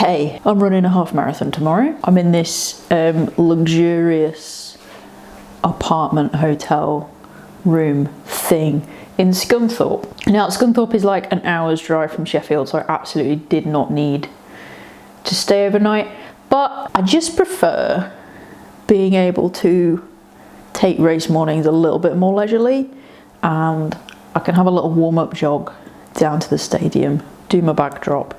Hey, I'm running a half marathon tomorrow. I'm in this luxurious apartment hotel room thing in Scunthorpe. Now, Scunthorpe is like an hour's drive from Sheffield, so I absolutely did not need to stay overnight, but I just prefer being able to take race mornings a little bit more leisurely, and I can have a little warm-up jog down to the stadium, do my backdrop,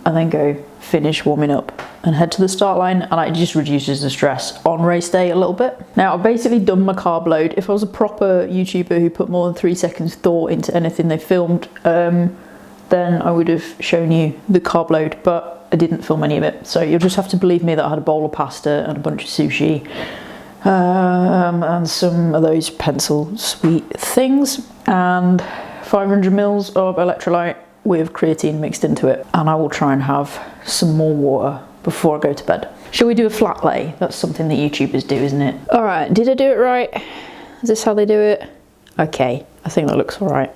and then go finish warming up and head to the start line, and it just reduces the stress on race day a little bit. Now, I've basically done my carb load. If I was a proper YouTuber who put more than 3 seconds thought into anything they filmed, then I would have shown you the carb load, but I didn't film any of it. So you'll just have to believe me that I had a bowl of pasta and a bunch of sushi, and some of those pencil sweet things, and 500 mils of electrolyte with creatine mixed into it, and I will try and have some more water before I go to bed. Shall we do a flat lay? That's something that YouTubers do, isn't it? All right, did I do it right? Is this how they do it? Okay, I think that looks all right.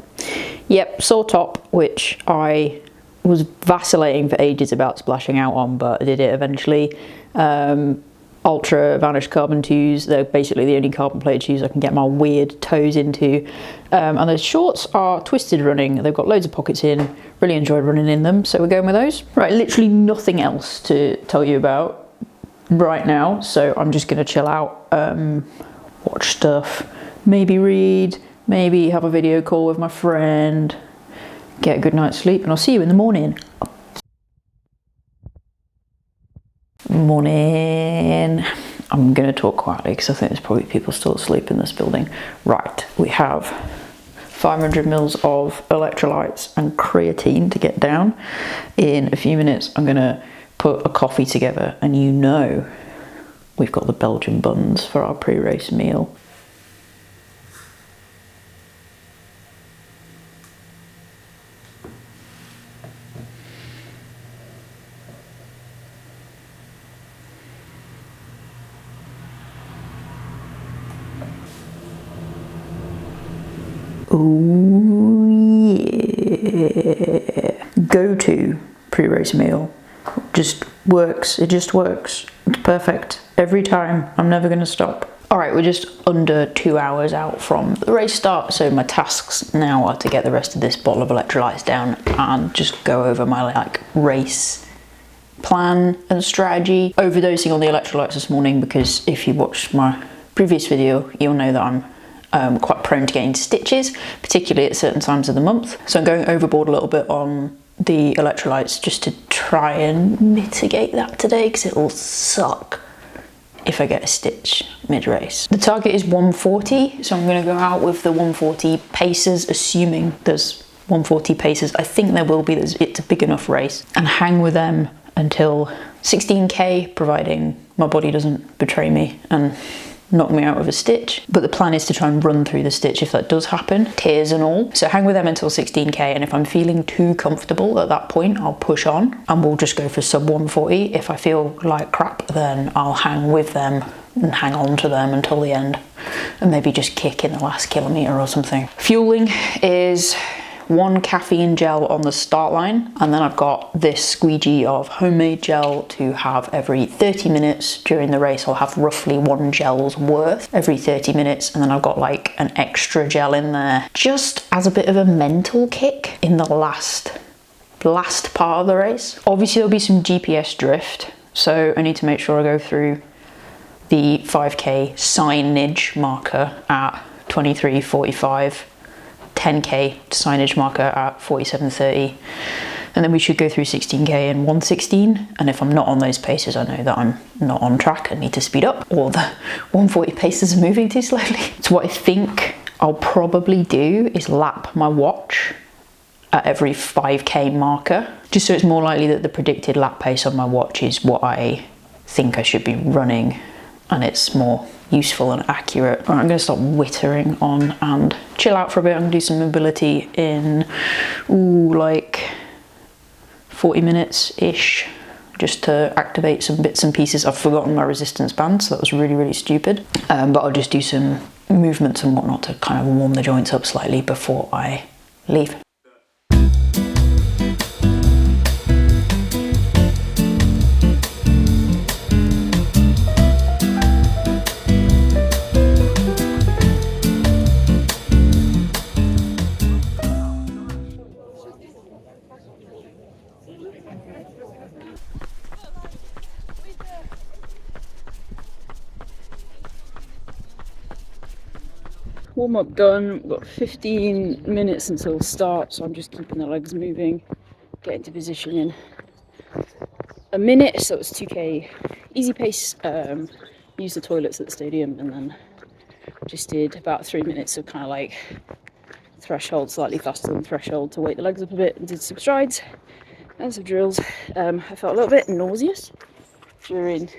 Yep, sore top, which I was vacillating for ages about splashing out on, but I did it eventually. Ultra Vanish carbon shoes. They're basically the only carbon plated shoes I can get my weird toes into. And those shorts are twisted running. They've got loads of pockets in. Really enjoyed running in them, so we're going with those. Right, literally nothing else to tell you about right now, so I'm just gonna chill out, watch stuff, maybe read, maybe have a video call with my friend, get a good night's sleep, and I'll see you in the morning. Morning. I'm going to talk quietly because I think there's probably people still asleep in this building. Right, we have 500 mils of electrolytes and creatine to get down. In a few minutes I'm going to put a coffee together, and you know we've got the Belgian buns for our pre-race meal. Oh yeah. Go-to pre-race meal. Just works. It just works. It's perfect. Every time. I'm never going to stop. Alright, we're just under 2 hours out from the race start, so my tasks now are to get the rest of this bottle of electrolytes down and just go over my race plan and strategy. Overdosing on the electrolytes this morning because if you watched my previous video, you'll know that I'm quite prone to getting stitches, particularly at certain times of the month. So I'm going overboard a little bit on the electrolytes just to try and mitigate that today, because it'll suck if I get a stitch mid-race. The target is 140, so I'm going to go out with the 140 paces, assuming there's 140 paces. I think there will be, it's a big enough race, and hang with them until 16k, providing my body doesn't betray me and knock me out with a stitch. But the plan is to try and run through the stitch if that does happen, tears and all. So hang with them until 16k, and if I'm feeling too comfortable at that point, I'll push on and we'll just go for sub 140. If I feel like crap, then I'll hang with them and hang on to them until the end, and maybe just kick in the last kilometre or something. Fueling is 1 caffeine gel on the start line, and then I've got this squeegee of homemade gel to have every 30 minutes during the race. I'll have roughly 1 gel's worth every 30 minutes, and then I've got like an extra gel in there just as a bit of a mental kick in the last part of the race. Obviously there'll be some GPS drift, so I need to make sure I go through the 5k signage marker at 23:45, 10k signage marker at 47:30, and then we should go through 16k in 1:16. And if I'm not on those paces, I know that I'm not on track and need to speed up, or the 140 paces are moving too slowly. So what I think I'll probably do is lap my watch at every 5k marker, just so it's more likely that the predicted lap pace on my watch is what I think I should be running, and it's more useful and accurate. All right, I'm going to stop whittering on and chill out for a bit. I'm going to do some mobility in like 40 minutes ish, just to activate some bits and pieces. I've forgotten my resistance band, so that was really stupid, but I'll just do some movements and whatnot to kind of warm the joints up slightly before I leave. Warm up done. We've got 15 minutes until start, so I'm just keeping the legs moving, getting to position in a minute. So it's 2k easy pace. Used the toilets at the stadium, and then just did about 3 minutes of kind of like threshold, slightly faster than threshold, to wake the legs up a bit, and did some strides and some drills. I felt a little bit nauseous during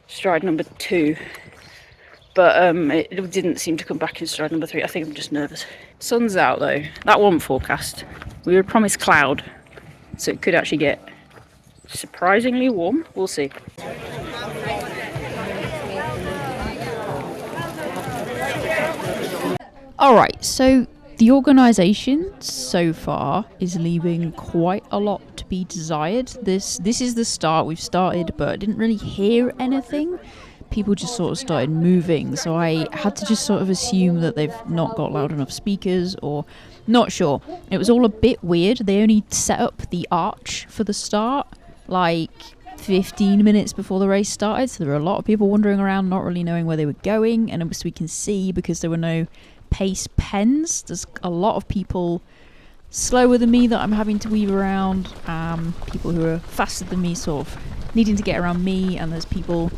stride number 2. But it didn't seem to come back in stride number 3. I think I'm just nervous. Sun's out though. That wasn't forecast. We were promised cloud, so it could actually get surprisingly warm. We'll see. Alright, so the organisation so far is leaving quite a lot to be desired. This is the start. We've started, but I didn't really hear anything. People just sort of started moving, so I had to just sort of assume that they've not got loud enough speakers, or not sure. It was all a bit weird. They only set up the arch for the start like 15 minutes before the race started, so there were a lot of people wandering around not really knowing where they were going, and as we can see, because there were no pace pens, there's a lot of people slower than me that I'm having to weave around, people who are faster than me sort of needing to get around me, and there's people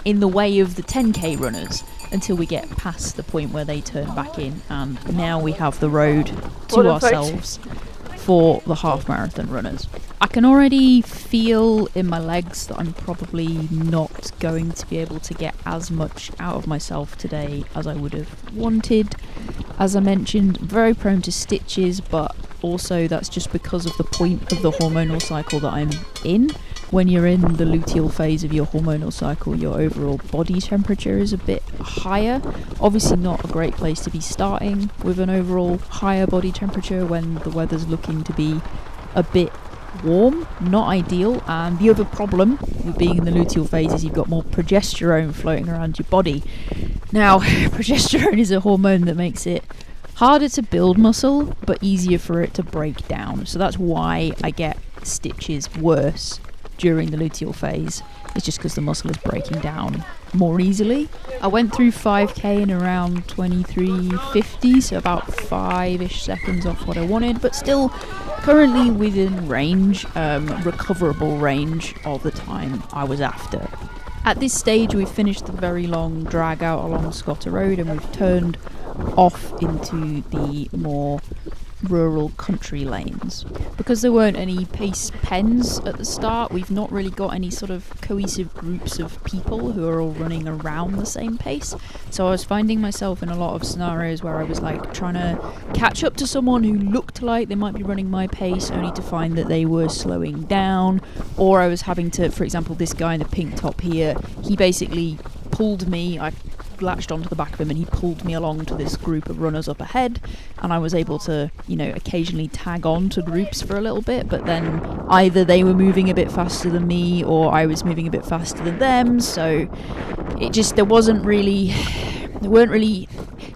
in the way of the 10k runners until we get past the point where they turn back in, and now we have the road to ourselves for the half marathon runners. I can already feel in my legs that I'm probably not going to be able to get as much out of myself today as I would have wanted. As I mentioned, very prone to stitches, but also that's just because of the point of the hormonal cycle that I'm in. When you're in the luteal phase of your hormonal cycle, your overall body temperature is a bit higher. Obviously not a great place to be starting with an overall higher body temperature when the weather's looking to be a bit warm, not ideal. And the other problem with being in the luteal phase is you've got more progesterone floating around your body. Now, progesterone is a hormone that makes it harder to build muscle, but easier for it to break down. So that's why I get stitches worse during the luteal phase. It's just because the muscle is breaking down more easily. I went through 5k in around 23:50, so about 5-ish seconds off what I wanted, but still currently within range, recoverable range of the time I was after. At this stage we've finished the very long drag out along Scotter Road, and we've turned off into the more rural country lanes. Because there weren't any pace pens at the start, we've not really got any sort of cohesive groups of people who are all running around the same pace. So I was finding myself in a lot of scenarios where I was like trying to catch up to someone who looked like they might be running my pace, only to find that they were slowing down. Or I was having to, for example, this guy in the pink top here, he basically pulled me, I latched onto the back of him and he pulled me along to this group of runners up ahead, and I was able to, you know, occasionally tag on to groups for a little bit, but then either they were moving a bit faster than me or I was moving a bit faster than them, so it just, it was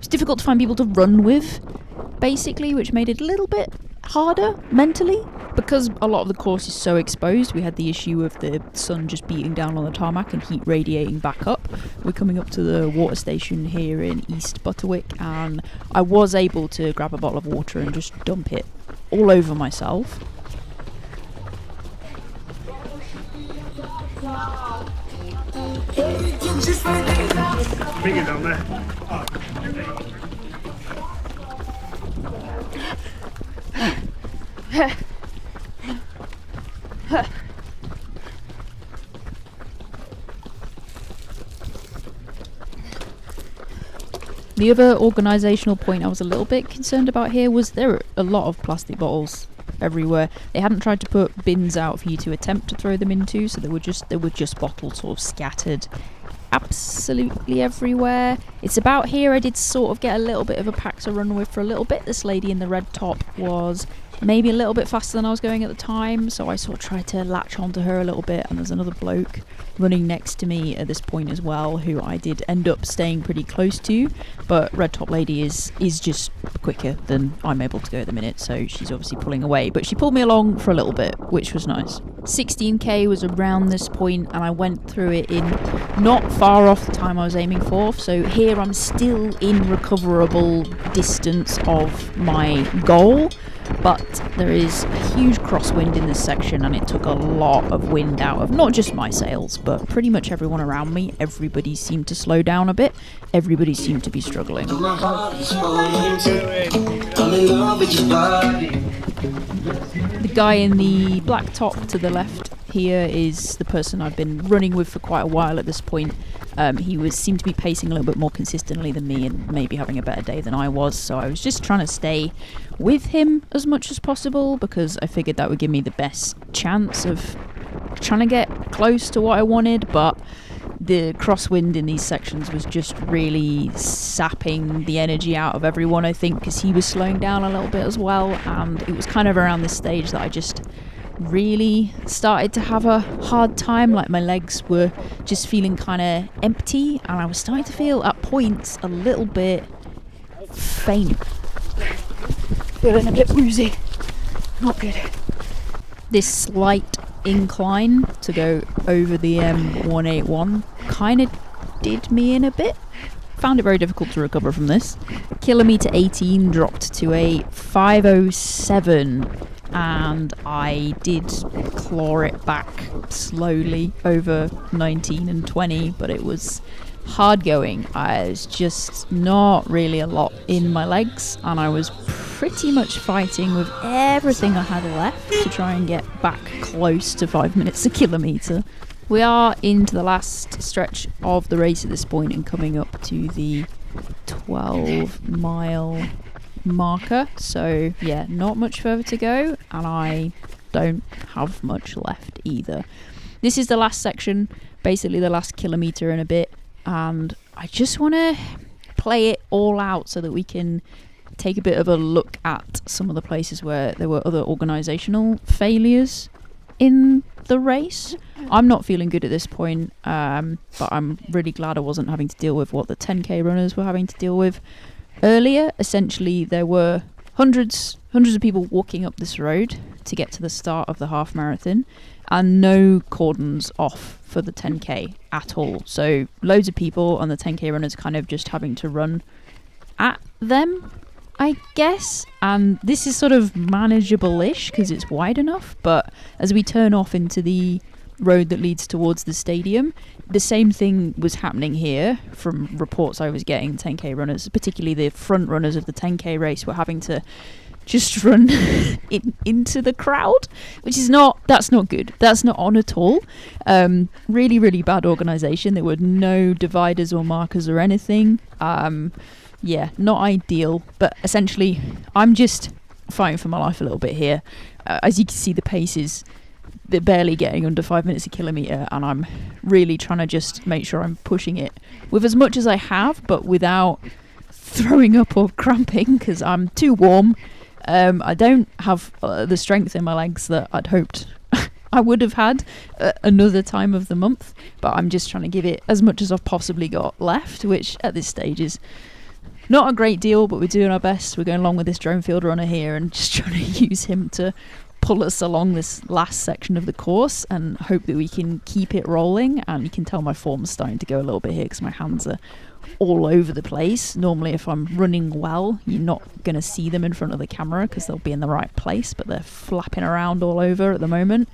difficult to find people to run with, basically, which made it a little bit harder mentally. Because a lot of the course is so exposed, we had the issue of the sun just beating down on the tarmac and heat radiating back up. We're coming up to the water station here in East Butterwick, and I was able to grab a bottle of water and just dump it all over myself. Bring it down there. The other organisational point I was a little bit concerned about here was there were a lot of plastic bottles everywhere. They hadn't tried to put bins out for you to attempt to throw them into, so there were just bottles sort of scattered absolutely everywhere. It's about here I did sort of get a little bit of a pack to run with for a little bit. This lady in the red top was maybe a little bit faster than I was going at the time, so I sort of tried to latch onto her a little bit, and there's another bloke running next to me at this point as well, who I did end up staying pretty close to, but Red Top Lady is just quicker than I'm able to go at the minute, so she's obviously pulling away, but she pulled me along for a little bit, which was nice. 16k was around this point, and I went through it in not far off the time I was aiming for, so here I'm still in recoverable distance of my goal, but there is a huge crosswind in this section, and it took a lot of wind out of not just my sails, but pretty much everyone around me. Everybody seemed to slow down a bit. Everybody seemed to be struggling. I'm in love with your body. The guy in the black top to the left here is the person I've been running with for quite a while at this point. He seemed to be pacing a little bit more consistently than me and maybe having a better day than I was, so I was just trying to stay with him as much as possible because I figured that would give me the best chance of trying to get close to what I wanted, but the crosswind in these sections was just really sapping the energy out of everyone, I think, because he was slowing down a little bit as well, and it was kind of around this stage that I just really started to have a hard time. Like, my legs were just feeling kind of empty, and I was starting to feel at points a little bit faint, feeling a bit woozy. Not good. This slight incline to go over the M181 kind of did me in a bit. Found it very difficult to recover from this. Kilometre 18 dropped to a 5:07, and I did claw it back slowly over 19 and 20, but it was hard going. I was just not really a lot in my legs, and I was pretty much fighting with everything I had left to try and get back close to 5 minutes a kilometre. We are into the last stretch of the race at this point and coming up to the 12-mile marker, so yeah, not much further to go, and I don't have much left either. This is the last section, basically the last kilometre and a bit, and I just want to play it all out so that we can take a bit of a look at some of the places where there were other organisational failures in the race. I'm not feeling good at this point, but I'm really glad I wasn't having to deal with what the 10k runners were having to deal with earlier. Essentially, there were hundreds of people walking up this road to get to the start of the half marathon, and no cordons off for the 10k at all. So loads of people and the 10k runners kind of just having to run at them, I guess. And this is sort of manageable-ish because it's wide enough, but as we turn off into the road that leads towards the stadium, the same thing was happening here from reports I was getting. 10k runners, particularly the front runners of the 10k race, were having to just run into the crowd, which is that's not good. That's not on at all. Really, really bad organisation. There were no dividers or markers or anything. Yeah, not ideal, but essentially I'm just fighting for my life a little bit here. As you can see, the pace is they're barely getting under 5 minutes a kilometre, and I'm really trying to just make sure I'm pushing it with as much as I have, but without throwing up or cramping, because I'm too warm. I don't have the strength in my legs that I'd hoped I would have had another time of the month, but I'm just trying to give it as much as I've possibly got left, which at this stage is not a great deal, but we're doing our best. We're going along with this drone field runner here and just trying to use him to pull us along this last section of the course and hope that we can keep it rolling. And you can tell my form's starting to go a little bit here because my hands are all over the place. Normally if I'm running well, you're not going to see them in front of the camera because they'll be in the right place, but they're flapping around all over at the moment.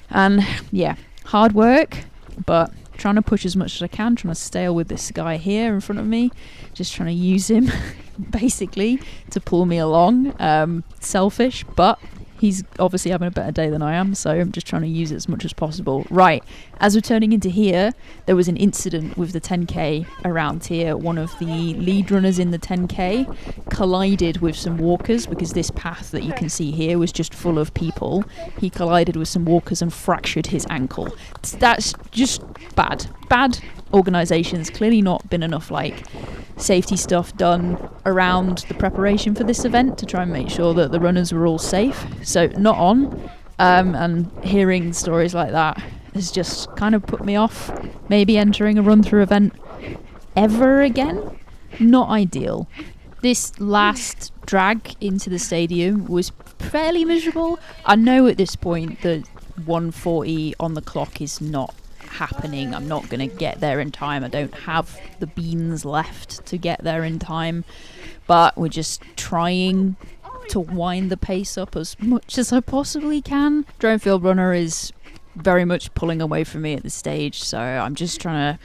And yeah, hard work, but trying to push as much as I can, trying to stay with this guy here in front of me, just trying to use him basically to pull me along. Selfish, but he's obviously having a better day than I am, so I'm just trying to use it as much as possible. Right, as we're turning into here, there was an incident with the 10k around here. One of the lead runners in the 10k collided with some walkers because this path that you can see here was just full of people. He collided with some walkers and fractured his ankle. That's just bad organisation. There's clearly not been enough safety stuff done around the preparation for this event to try and make sure that the runners were all safe. So not on, and hearing stories like that has just kind of put me off maybe entering a run-through event ever again. Not ideal. This last drag into the stadium was fairly miserable. I know at this point that 1:40 on the clock is not happening. I'm not going to get there in time. I don't have the beans left to get there in time, but we're just trying to wind the pace up as much as I possibly can. Drone field runner is very much pulling away from me at this stage, so I'm just trying to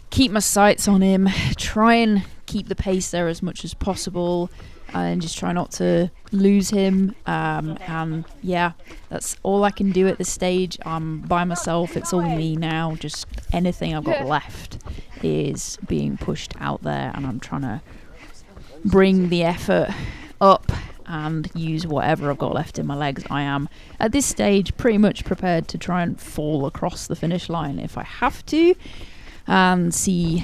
keep my sights on him, try and keep the pace there as much as possible, and just try not to lose him. And yeah, that's all I can do at this stage. I'm by myself, it's all me now. Just anything I've got left is being pushed out there, and I'm trying to bring the effort up and use whatever I've got left in my legs. I am at this stage pretty much prepared to try and fall across the finish line if I have to, and see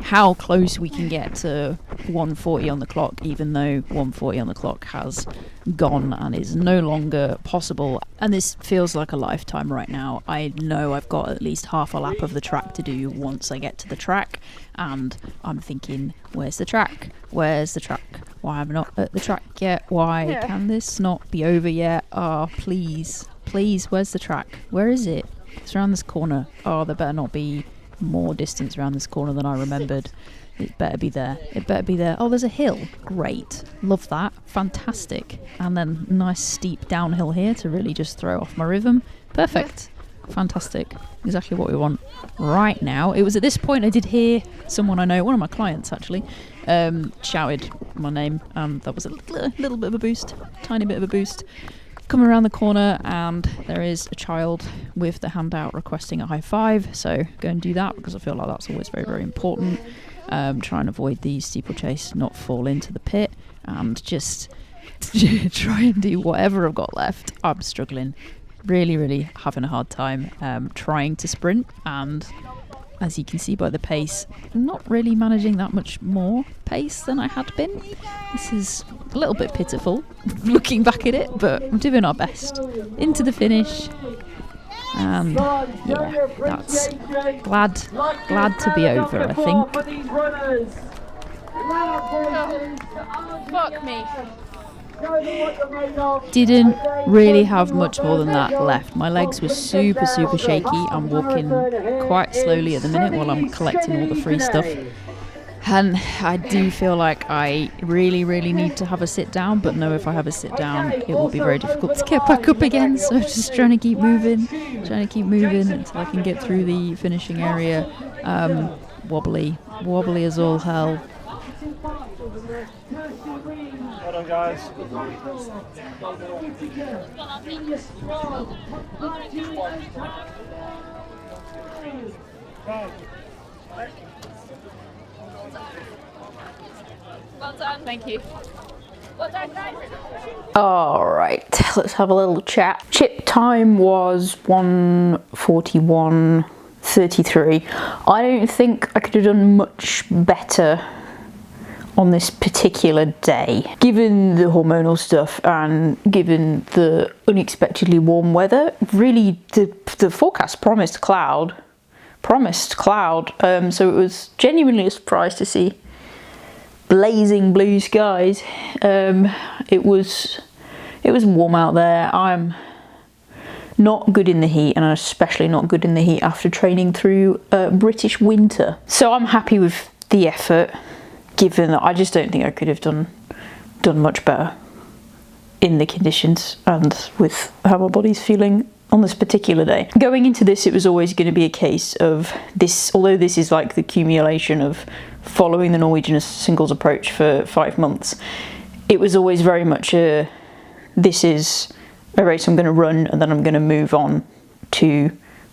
how close we can get to 1:40 on the clock, even though 1:40 on the clock has gone and is no longer possible. And this feels like a lifetime right now. I know I've got at least half a lap of the track to do once I get to the track, and I'm thinking, where's the track? Where's the track? Why am I not at the track yet? Why can this not be over yet? Oh, please, where's the track? Where is it? It's around this corner. Oh, there better not be more distance around this corner than I remembered. It better be there. It better be there. Oh, there's a hill. Great. Love that. Fantastic. And then nice steep downhill here to really just throw off my rhythm. Perfect. Fantastic. Exactly what we want right now. It was at this point I did hear someone I know, one of my clients actually, shouted my name. That was a little bit of a boost. Tiny bit of a boost. Come around the corner and there is a child with the hand out requesting a high five, so go and do that because I feel like that's always very, very important. Try and avoid the steeplechase, not fall into the pit, and just try and do whatever I've got left. I'm struggling, really having a hard time trying to sprint, and as you can see by the pace, I'm not really managing that much more pace than I had been. This is a little bit pitiful looking back at it, but I'm doing our best. Into the finish, and yeah, that's glad to be over, I think. Oh, fuck me. Didn't really have much more than that left. My legs were super shaky. I'm walking quite slowly at the minute while I'm collecting all the free stuff, and I do feel like I really need to have a sit down, but know if I have a sit down it will be very difficult to get back up again, so just trying to keep moving until I can get through the finishing area. Wobbly as all hell. Well done, guys. Well done. Thank you. Well done, guys. Alright, let's have a little chat. Chip time was 1:41:33. I don't think I could have done much better on this particular day. Given the hormonal stuff and given the unexpectedly warm weather, really the forecast promised cloud. So it was genuinely a surprise to see blazing blue skies. It was warm out there. I'm not good in the heat, and I'm especially not good in the heat after training through British winter. So I'm happy with the effort, given that I just don't think I could have done much better in the conditions and with how my body's feeling on this particular day. Going into this, it was always going to be a case of this, although this is like the accumulation of following the Norwegian Singles Approach for 5 months, it was always very much this is a race I'm going to run, and then I'm going to move on to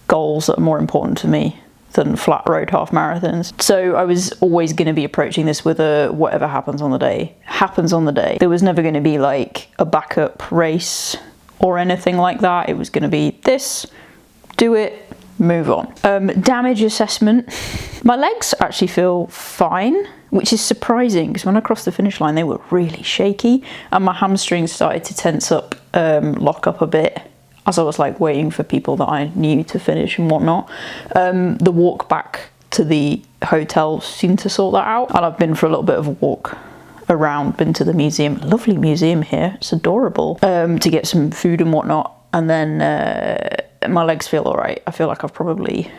goals that are more important to me than flat road half marathons. So I was always going to be approaching this with a whatever happens on the day. There was never going to be like a backup race or anything like that. It was going to be this, do it, move on. Damage assessment. My legs actually feel fine, which is surprising because when I crossed the finish line they were really shaky and my hamstrings started to tense up, lock up a bit as I was like waiting for people that I knew to finish and whatnot. The walk back to the hotel seemed to sort that out, and I've been for a little bit of a walk around, been to the museum, lovely museum here, it's adorable, to get some food and whatnot, and then my legs feel all right. I feel like I've probably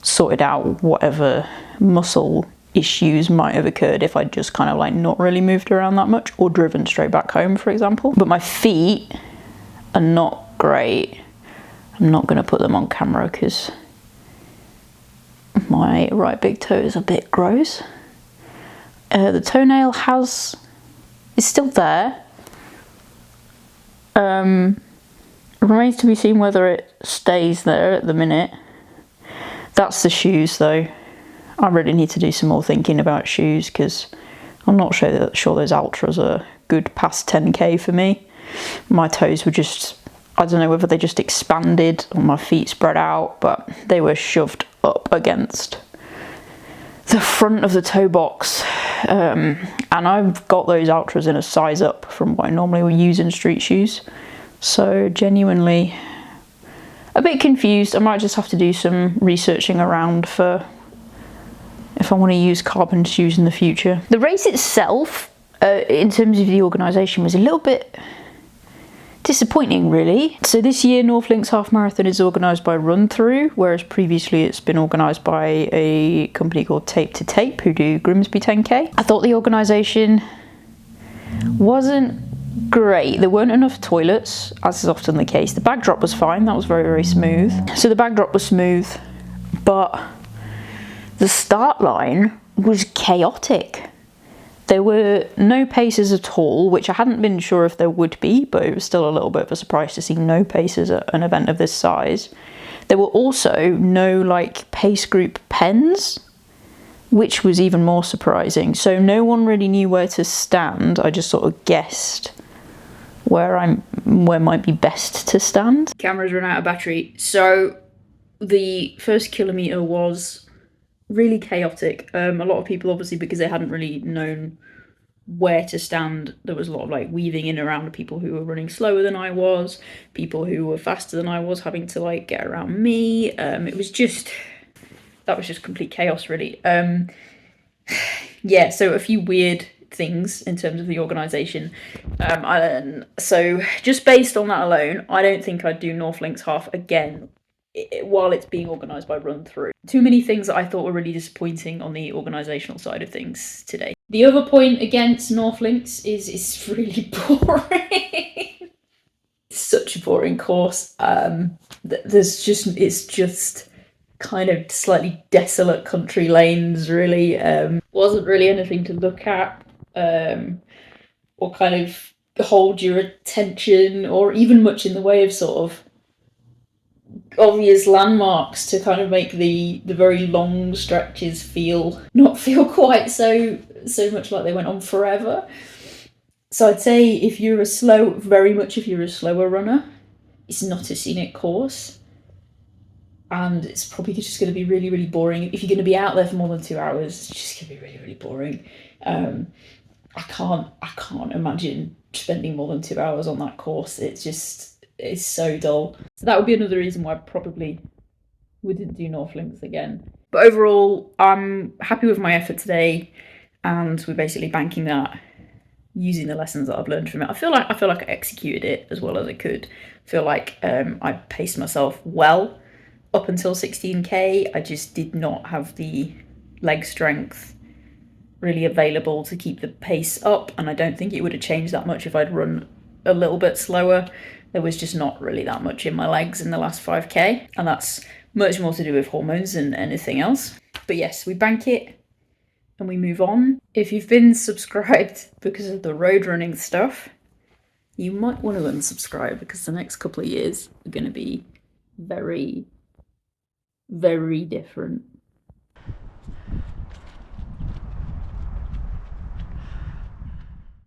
sorted out whatever muscle issues might have occurred if I'd just kind of like not really moved around that much or driven straight back home, for example. But my feet are not great. I'm not going to put them on camera because my right big toe is a bit gross. The toenail is still there. It remains to be seen whether it stays there at the minute. That's the shoes though. I really need to do some more thinking about shoes because I'm not sure those Ultras are good past 10k for me. My toes were just, I don't know whether they just expanded or my feet spread out, but they were shoved up against the front of the toe box. And I've got those Ultras in a size up from what I normally would use in street shoes. So genuinely a bit confused. I might just have to do some researching around for if I want to use carbon shoes in the future. The race itself, in terms of the organisation, was a little bit disappointing really. So this year North Links Half Marathon is organised by Run Through, whereas previously it's been organised by a company called Tape to Tape who do Grimsby 10k. I thought the organisation wasn't great. There weren't enough toilets, as is often the case. The backdrop was fine, that was very, very smooth. So the backdrop was smooth, but the start line was chaotic. There were no paces at all, which I hadn't been sure if there would be, but it was still a little bit of a surprise to see no paces at an event of this size. There were also no like pace group pens, which was even more surprising. So no one really knew where to stand. I just sort of guessed where might be best to stand. Camera's run out of battery. So the first kilometre was really chaotic. A lot of people, obviously, because they hadn't really known where to stand, there was a lot of like weaving in around people who were running slower than I was, people who were faster than I was having to like get around me. That was just complete chaos really. Yeah, so a few weird things in terms of the organisation. So just based on that alone, I don't think I'd do North Links Half again while it's being organised by Run Through. Too many things that I thought were really disappointing on the organisational side of things today. The other point against North Links is it's really boring. It's such a boring course. It's just kind of slightly desolate country lanes really. Wasn't really anything to look at or kind of hold your attention, or even much in the way of sort of obvious landmarks to kind of make the very long stretches not feel quite so much like they went on forever. So I'd say if you're a slower runner, it's not a scenic course, and it's probably just going to be really, really boring. If you're going to be out there for more than 2 hours, it's just going to be really, really boring. I can't imagine spending more than 2 hours on that course. It's so dull. So that would be another reason why I probably wouldn't do North Links again. But overall, I'm happy with my effort today, and we're basically banking that, using the lessons that I've learned from it. I feel like I executed it as well as I could. I feel like I paced myself well up until 16k. I just did not have the leg strength really available to keep the pace up, and I don't think it would have changed that much if I'd run a little bit slower. There was just not really that much in my legs in the last 5k, and that's much more to do with hormones than anything else. But yes, we bank it and we move on. If you've been subscribed because of the road running stuff, you might want to unsubscribe, because the next couple of years are going to be very, very different.